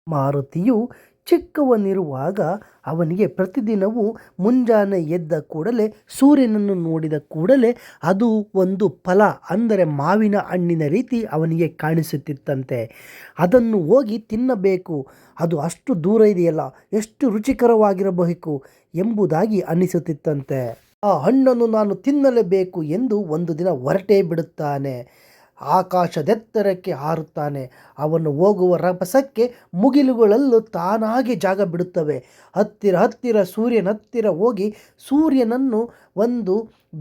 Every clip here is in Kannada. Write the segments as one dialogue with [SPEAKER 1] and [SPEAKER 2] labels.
[SPEAKER 1] ಮಾರುತಿಯು ಚಿಕ್ಕವನಿರುವಾಗ ಅವನಿಗೆ ಪ್ರತಿದಿನವೂ ಮುಂಜಾನೆ ಎದ್ದ ಕೂಡಲೇ ಸೂರ್ಯನನ್ನು ನೋಡಿದ ಕೂಡಲೇ ಅದು ಒಂದು ಫಲ ಅಂದರೆ ಮಾವಿನ ಹಣ್ಣಿನ ರೀತಿ ಅವನಿಗೆ ಕಾಣಿಸುತ್ತಿತ್ತಂತೆ. ಅದನ್ನು ಹೋಗಿ ತಿನ್ನಬೇಕು, ಅದು ಅಷ್ಟು ದೂರ ಇದೆಯಲ್ಲ, ಎಷ್ಟು ರುಚಿಕರವಾಗಿರಬೇಕು ಎಂಬುದಾಗಿ ಅನಿಸುತ್ತಿತ್ತಂತೆ. ಆ ಹಣ್ಣನ್ನು ನಾನು ತಿನ್ನಲೇಬೇಕು ಎಂದು ಒಂದು ದಿನ ಹೊರಟೇ ಬಿಡುತ್ತಾನೆ. ಆಕಾಶದೆತ್ತರಕ್ಕೆ ಹಾರುತ್ತಾನೆ. ಅವನು ಹೋಗುವ ರಭಸಕ್ಕೆ ಮುಗಿಲುಗಳಲ್ಲೂ ತಾನಾಗೆ ಜಾಗ ಬಿಡುತ್ತವೆ. ಹತ್ತಿರ ಸೂರ್ಯನ ಹತ್ತಿರ ಹೋಗಿ ಸೂರ್ಯನನ್ನು ಒಂದು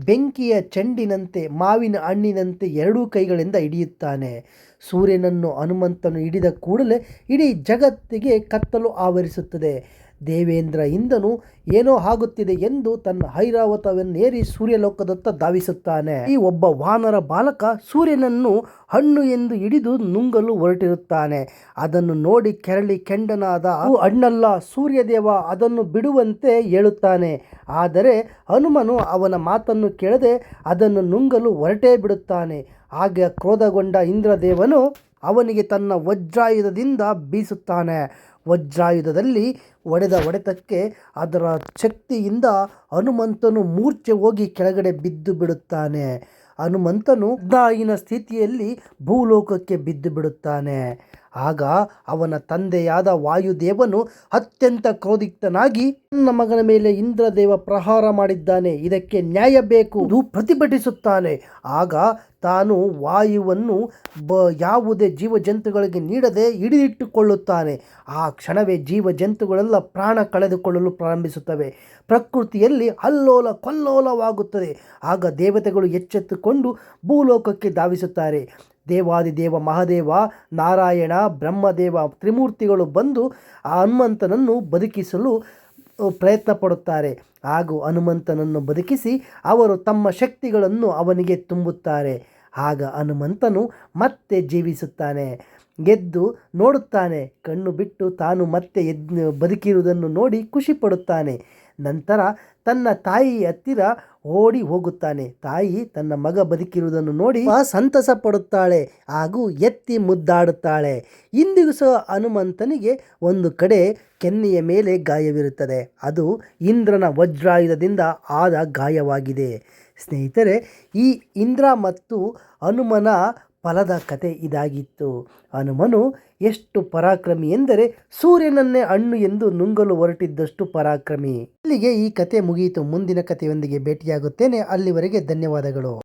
[SPEAKER 1] ಬೆಂಕಿಯ ಚೆಂಡಿನಂತೆ ಮಾವಿನ ಹಣ್ಣಿನಂತೆ ಎರಡೂ ಕೈಗಳಿಂದ ಹಿಡಿಯುತ್ತಾನೆ. ಸೂರ್ಯನನ್ನು ಹನುಮಂತನು ಹಿಡಿದ ಕೂಡಲೇ ಇಡೀ ಜಗತ್ತಿಗೆ ಕತ್ತಲು ಆವರಿಸುತ್ತದೆ. ದೇವೇಂದ್ರ ಇಂದನು ಏನೋ ಆಗುತ್ತಿದೆ ಎಂದು ತನ್ನ ಐರಾವತವನ್ನೇರಿ ಸೂರ್ಯಲೋಕದತ್ತ ಧಾವಿಸುತ್ತಾನೆ. ಈ ಒಬ್ಬ ವಾನರ ಬಾಲಕ ಸೂರ್ಯನನ್ನು ಹಣ್ಣು ಎಂದು ಹಿಡಿದು ನುಂಗಲು ಹೊರಟಿರುತ್ತಾನೆ. ಅದನ್ನು ನೋಡಿ ಕೆರಳಿ ಕೆಂಡನಾದ ಹಣ್ಣಲ್ಲ ಸೂರ್ಯದೇವ, ಅದನ್ನು ಬಿಡುವಂತೆ ಹೇಳುತ್ತಾನೆ. ಆದರೆ ಹನುಮನು ಅವನ ಮಾತನ್ನು ಕೇಳದೆ ಅದನ್ನು ನುಂಗಲು ಹೊರಟೇ ಬಿಡುತ್ತಾನೆ. ಆಗ ಕ್ರೋಧಗೊಂಡ ಇಂದ್ರದೇವನು ಅವನಿಗೆ ತನ್ನ ವಜ್ರಾಯುಧದಿಂದ ಬೀಸುತ್ತಾನೆ. ವಜ್ರಾಯುಧದಲ್ಲಿ ಹೊಡೆದ ಹೊಡೆತಕ್ಕೆ ಅದರ ಶಕ್ತಿಯಿಂದ ಹನುಮಂತನು ಮೂರ್ಛೆ ಹೋಗಿ ಕೆಳಗಡೆ ಬಿದ್ದು ಬಿಡುತ್ತಾನೆ. ಹನುಮಂತನು ದಾಯಿನ ಸ್ಥಿತಿಯಲ್ಲಿ ಭೂಲೋಕಕ್ಕೆ ಬಿದ್ದು ಬಿಡುತ್ತಾನೆ. ಆಗ ಅವನ ತಂದೆಯಾದ ವಾಯುದೇವನು ಅತ್ಯಂತ ಕ್ರೋಧಿತನಾಗಿ, ನನ್ನ ಮಗನ ಮೇಲೆ ಇಂದ್ರದೇವ ಪ್ರಹಾರ ಮಾಡಿದ್ದಾನೆ, ಇದಕ್ಕೆ ನ್ಯಾಯ ಬೇಕು ಎಂದು ಪ್ರತಿಭಟಿಸುತ್ತಾನೆ. ಆಗ ತಾನು ವಾಯುವನ್ನು ಯಾವುದೇ ಜೀವಜಂತುಗಳಿಗೆ ನೀಡದೆ ಹಿಡಿದಿಟ್ಟುಕೊಳ್ಳುತ್ತಾನೆ. ಆ ಕ್ಷಣವೇ ಜೀವಜಂತುಗಳೆಲ್ಲ ಪ್ರಾಣ ಕಳೆದುಕೊಳ್ಳಲು ಪ್ರಾರಂಭಿಸುತ್ತವೆ. ಪ್ರಕೃತಿಯಲ್ಲಿ ಅಲ್ಲೋಲ ಕಲ್ಲೋಲವಾಗುತ್ತದೆ. ಆಗ ದೇವತೆಗಳು ಎಚ್ಚೆತ್ತುಕೊಂಡು ಭೂಲೋಕಕ್ಕೆ ಧಾವಿಸುತ್ತಾರೆ. ದೇವಾದಿದೇವ ಮಹಾದೇವ, ನಾರಾಯಣ, ಬ್ರಹ್ಮದೇವ ತ್ರಿಮೂರ್ತಿಗಳು ಬಂದು ಆ ಹನುಮಂತನನ್ನು ಬದುಕಿಸಲು ಪ್ರಯತ್ನ ಪಡುತ್ತಾರೆ. ಹಾಗೂ ಹನುಮಂತನನ್ನು ಬದುಕಿಸಿ ಅವರು ತಮ್ಮ ಶಕ್ತಿಗಳನ್ನು ಅವನಿಗೆ ತುಂಬುತ್ತಾರೆ. ಆಗ ಹನುಮಂತನು ಮತ್ತೆ ಜೀವಿಸುತ್ತಾನೆ. ಎದ್ದು ನೋಡುತ್ತಾನೆ. ಕಣ್ಣು ಬಿಟ್ಟು ತಾನು ಮತ್ತೆ ಬದುಕಿರುವುದನ್ನು ನೋಡಿ ಖುಷಿ ಪಡುತ್ತಾನೆ. ನಂತರ ತನ್ನ ತಾಯಿ ಹತ್ತಿರ ಓಡಿ ಹೋಗುತ್ತಾನೆ. ತಾಯಿ ತನ್ನ ಮಗ ಬದುಕಿರುವುದನ್ನು ನೋಡಿ ಸಂತಸ ಪಡುತ್ತಾಳೆ ಹಾಗೂ ಎತ್ತಿ ಮುದ್ದಾಡುತ್ತಾಳೆ. ಇಂದಿಗೂ ಸಹ ಹನುಮಂತನಿಗೆ ಒಂದು ಕಡೆ ಕೆನ್ನೆಯ ಮೇಲೆ ಗಾಯವಿರುತ್ತದೆ. ಅದು ಇಂದ್ರನ ವಜ್ರಾಯುಧದಿಂದ ಆದ ಗಾಯವಾಗಿದೆ. ಸ್ನೇಹಿತರೆ, ಈ ಇಂದ್ರ ಮತ್ತು ಹನುಮನ ಫಲದ ಕತೆ ಇದಾಗಿತ್ತು. ಹನುಮನು ಎಷ್ಟು ಪರಾಕ್ರಮಿ ಎಂದರೆ ಸೂರ್ಯನನ್ನೇ ಹಣ್ಣು ಎಂದು ನುಂಗಲು ಹೊರಟಿದ್ದಷ್ಟು ಪರಾಕ್ರಮಿ. ಇಲ್ಲಿಗೆ ಈ ಕತೆ ಮುಗಿಯಿತು. ಮುಂದಿನ ಕಥೆಯೊಂದಿಗೆ ಭೇಟಿಯಾಗುತ್ತೇನೆ. ಅಲ್ಲಿವರೆಗೆ ಧನ್ಯವಾದಗಳು.